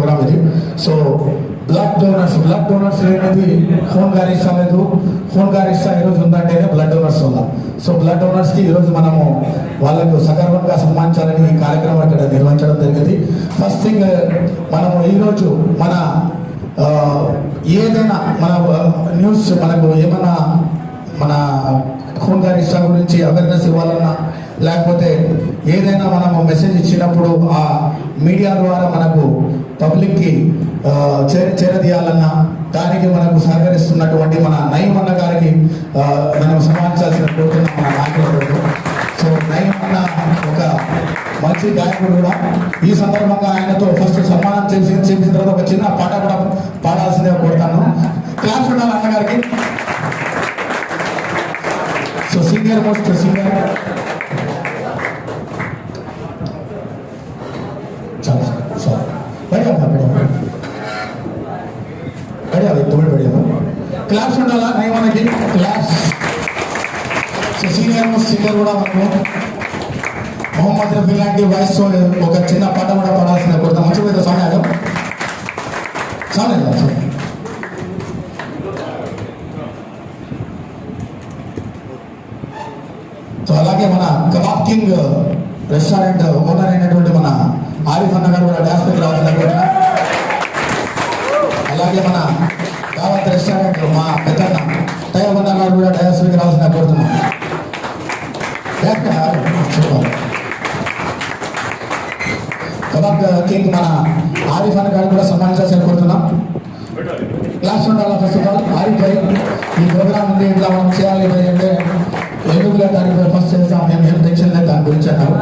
Programme ఇది. So blood donors అనేది phone గారు ఇష్టం లేదు, ఫోన్ గారు ఇష్టం ఈరోజు ఉందంటేనే బ్లడ్ డోనర్స్ వల్ల. సో బ్లడ్ డోనర్స్కి ఈరోజు మనము వాళ్ళకు సగర్వంగా సన్మానించాలని ఈ కార్యక్రమం ఇక్కడ నిర్వహించడం జరిగింది. ఫస్ట్ థింగ్, మనము ఈరోజు మన ఏదైనా మన న్యూస్ మనకు ఏమైనా మన ఫోన్ గారి ఇష్టం గురించి అవేర్నెస్ ఇవ్వాలన్నా, లేకపోతే ఏదైనా మనము మెసేజ్ ఇచ్చినప్పుడు ఆ మీడియా ద్వారా మనకు పబ్లిక్కి చేరదీయాలన్నా దానికి మనకు సహకరిస్తున్నటువంటి మన నయీం అన్న గారికి మనం సన్మానించాల్సిన కోరుతున్నాం మన నాయకులకు. సో నయీం అన్న ఒక మంచి గాయకుడు కూడా. ఈ సందర్భంగా ఆయనతో ఫస్ట్ సన్మానం చేసిన తర్వాత ఒక చిన్న పాట కూడా పాడాల్సిందే కోరుతాను. క్లాస్ ఉండాలి అన్న గారికి. So senior most singer class ఉండాలా నయమనకి class. So senior most singer కూడా మనకు మొహమ్మద్ రఫీ లాంటి వాయిస్ ఒక చిన్న పాట కూడా పాడాల్సిన కోరుతాం. మంచి మీద సమయాలు చాలేదు. సో అలాగే మన కబాబ్ కింగ్ రెస్టారెంట్ ఓనర్ అయినటువంటి మన ఆరిఫ్ అన్న గారు కూడా డాన్స్ పైకి రావాలని. అలాగే మన దావత్ రెస్టారెంట్ మా పెద్దన్న తయ్యబ్ అన్న గారు కూడా డాన్స్ పైకి రావాల్సిన కోరుతున్నాం. కబాబ్ కింగ్ మన ఆరిఫ్ అన్న గారు కూడా సన్మానించాల్సిన కోరుతున్నాం. క్లాస్ ఉండాలి. ఫస్ట్ ఆఫ్ ఆల్ ఆరిఫ్ భాయ్, ఈ ప్రోగ్రామ్ ఉంది, ఇట్లా మనం చేయాలి భాయ్ అంటే ఎందుకులే దానికి ఫస్ట్ చేస్తాం, మేము ఏం టెన్షన్ లేదు దాని గురించి అన్నారు.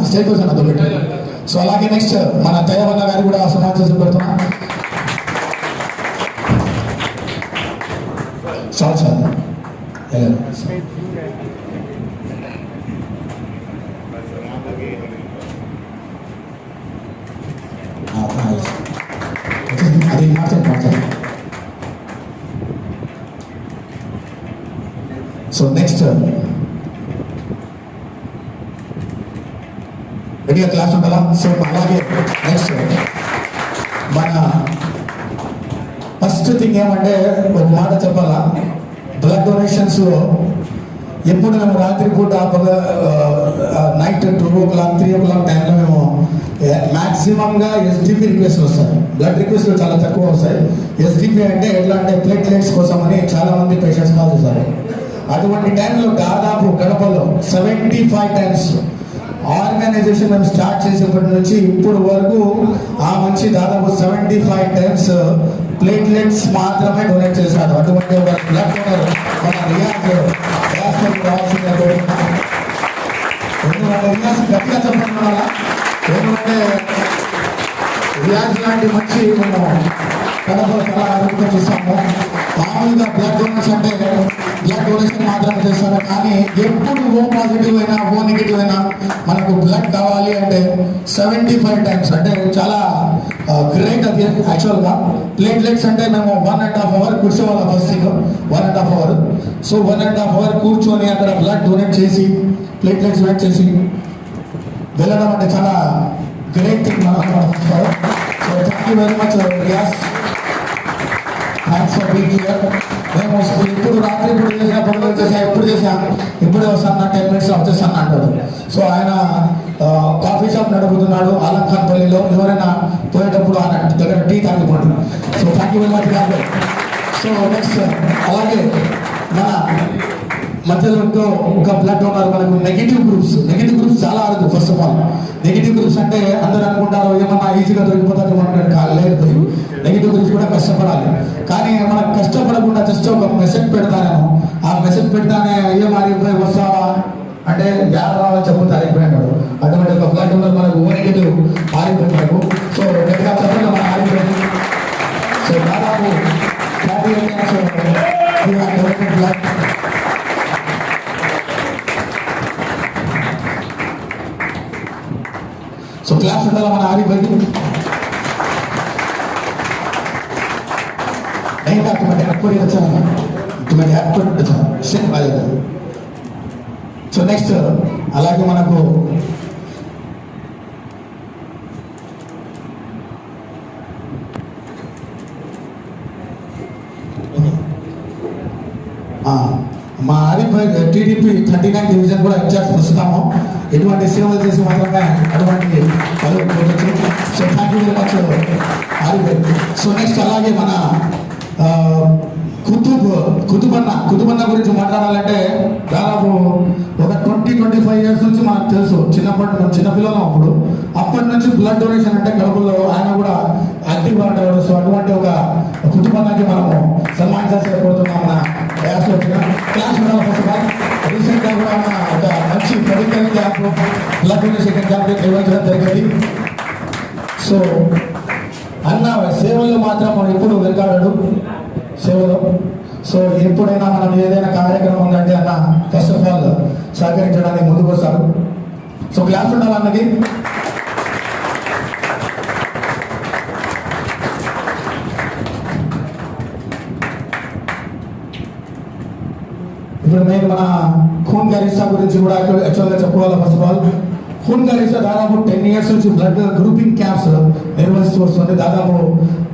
స్టేజ్ కోసం అదొకటి. సో అలాగే నెక్స్ట్ మన తయ్యబన్న గారు కూడా సమాచారం పెడుతున్నాం. చాలు సార్. అది మాట్లాడు. సో నెక్స్ట్ రెడీగా క్లాస్ ఉండాలా. సో అలాగే నెక్స్ట్ మన ఫస్ట్ థింగ్ ఏమంటే ఒక మాట చెప్పాలా, బ్లడ్ డొనేషన్స్ ఎప్పుడు మేము రాత్రి పూట నైట్ 2 o'clock 3 o'clock టైంలో మేము మ్యాక్సిమంగా ఎస్డిపి రిక్వెస్ట్లు వస్తాయి. బ్లడ్ రిక్వెస్ట్లు చాలా తక్కువ వస్తాయి. ఎస్డిపి అంటే ఎట్లా అంటే ప్లేట్లెట్స్ కోసం అని చాలా మంది పేషెంట్స్ కాల్ చేస్తారు. అటువంటి టైంలో దాదాపు గడపలో 75 టైమ్స్ ఆర్గనైజేషన్ మేము స్టార్ట్ చేసేప్పటి నుంచి ఇప్పుడు వరకు ఆ మంచి దాదాపు 75 టైమ్స్ ప్లేట్లెట్స్ మాత్రమే డొనేట్ చేశారు. అటువంటి ఒక బ్లడ్ డోనర్ మన రియాజ్ రావాల్సిందే. ఎందుకంటే రియాజ్ గట్టిగా చెప్పడం ఎందుకంటే రియాజ్ లాంటి మంచి మేము కడప చాలా అడుగుతూ చూస్తాము. మామూలుగా బ్లడ్ డొనేషన్ అంటే బ్లడ్ డొనేషన్ మాత్రమే చేస్తారు, కానీ ఎప్పుడు ఓ పాజిటివ్ అయినా ఓ నెగిటివ్ అయినా మనకు బ్లడ్ కావాలి అంటే 75 టైమ్స్ అంటే చాలా గ్రేట్. అది యాక్చువల్గా ప్లేట్లెట్స్ అంటే మేము 1.5 hours కూర్చోవాలి. First thing 1.5 hours. So 1.5 hours కూర్చొని అక్కడ బ్లడ్ డొనేట్ చేసి ప్లేట్లెట్స్ డొనేట్ చేసి వెళ్ళడం అంటే చాలా గ్రేట్ థింగ్ మనం. So thank you very much Riyaz. Thanks for being here. మేము ఇప్పుడు రాత్రి ఇప్పుడు చేసినా పొగలు చేసా ఎప్పుడు చేసా ఇప్పుడే వస్తాను 10 minutes వచ్చేస్తాను అంటాడు. సో ఆయన కాఫీ షాప్ నడుపుతున్నాడు ఆలంఖాన్పల్లిలో. ఎవరైనా పోయేటప్పుడు ఆయన దగ్గర టీ తాగిపోండి. So thank you very much గారు. సో నెక్స్ట్ అలాగే మన మధ్యలో ఒక బ్లడ్ డోనర్ మనకు నెగిటివ్ గ్రూప్స్ చాలా అరుదు. First of all negative groups అంటే అందరూ అనుకుంటారు ఏమన్నా ఈజీగా దొరికిపోతారు అంటాడు. లేదు, నెగిటివ్ గ్రూప్స్ కూడా కష్టపడాలి. కానీ మనకు కష్టపడకుండా జస్ట్ ఒక మెసేజ్ పెడతానేమో, ఆ మెసేజ్ పెడతానే అయ్యో మారిపోయి వస్తావా అంటే యాడ్ రావాలి చెప్పుకుంటే ఆరిపోయినాడు. అటువంటి ఒక బ్లడ్ డోనర్ మనకు నెగిటివ్ ఆరిపోయినాడు. సో గట్టిగా చెప్పండి మన ఆరిపోయింది. సో దాదాపు బ్లడ్ సో క్లాస్ ఉండాలి మన ఆరిపోయింది. नहीं था तुम्हें एक्ट अच्छा है तुम्हें एक्ट अच्छा सेट बालेगा సో నెక్స్ట్ అలాగే మనకు మా ఆరిఫ్ టీడీపీ 39 డివిజన్ కూడా ఇన్ఛార్జ్ ప్రస్తుతము ఎటువంటి సేవలు చేసి మాత్రమే అటువంటి పదవి పొందొచ్చు so thank you very much Arif so next అలాగే మన కుతుబన్న గురించి మాట్లాడాలంటే దాదాపు ఒక 20-25 ఇయర్స్ నుంచి మనకు తెలుసు చిన్నపిల్లలు అప్పటి నుంచి బ్లడ్ డొనేషన్ అంటే కడుపులో ఆయన కూడా యాక్టివ్గా ఉంటాడు సో అటువంటి ఒక కుతుబన్నకి మనము సన్మానించకపోతున్నాం మన క్లాస్లో వచ్చిన క్లాస్ రీసెంట్గా కూడా ఒక మంచి medical camp blood donation camp నిర్వహించడం జరిగింది సో అన్న సేవల్లో మాత్రం మనం ఎప్పుడు వెళ్తాడు సేవలో సో ఎప్పుడైనా మనం ఏదైనా కార్యక్రమం ఉందంటే అన్న ఫస్ట్ ఆఫ్ ఆల్ సహకరించడానికి ముందుకు వస్తారు సో క్లాస్ ఉండాలన్నది ఇప్పుడు నేను మన ఖూన్ గరిష్ట గురించి కూడా యాక్చువల్గా చెప్పుకోవాలి ఫస్ట్ ఆఫ్ ఆల్ ఖూన్ గరిష్ట దాదాపు 10 years నుంచి బ్లడ్ గ్రూపింగ్ క్యాంప్స్ నిర్వహిస్తూ వస్తుంది దాదాపు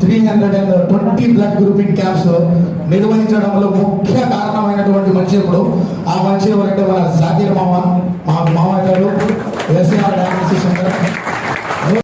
320 బ్లడ్ గ్రూపింగ్ క్యాంప్స్ నిర్వహించడంలో ముఖ్య కారణమైనటువంటి మనిషి ఇప్పుడు ఆ మనిషి ఎవరంటే మన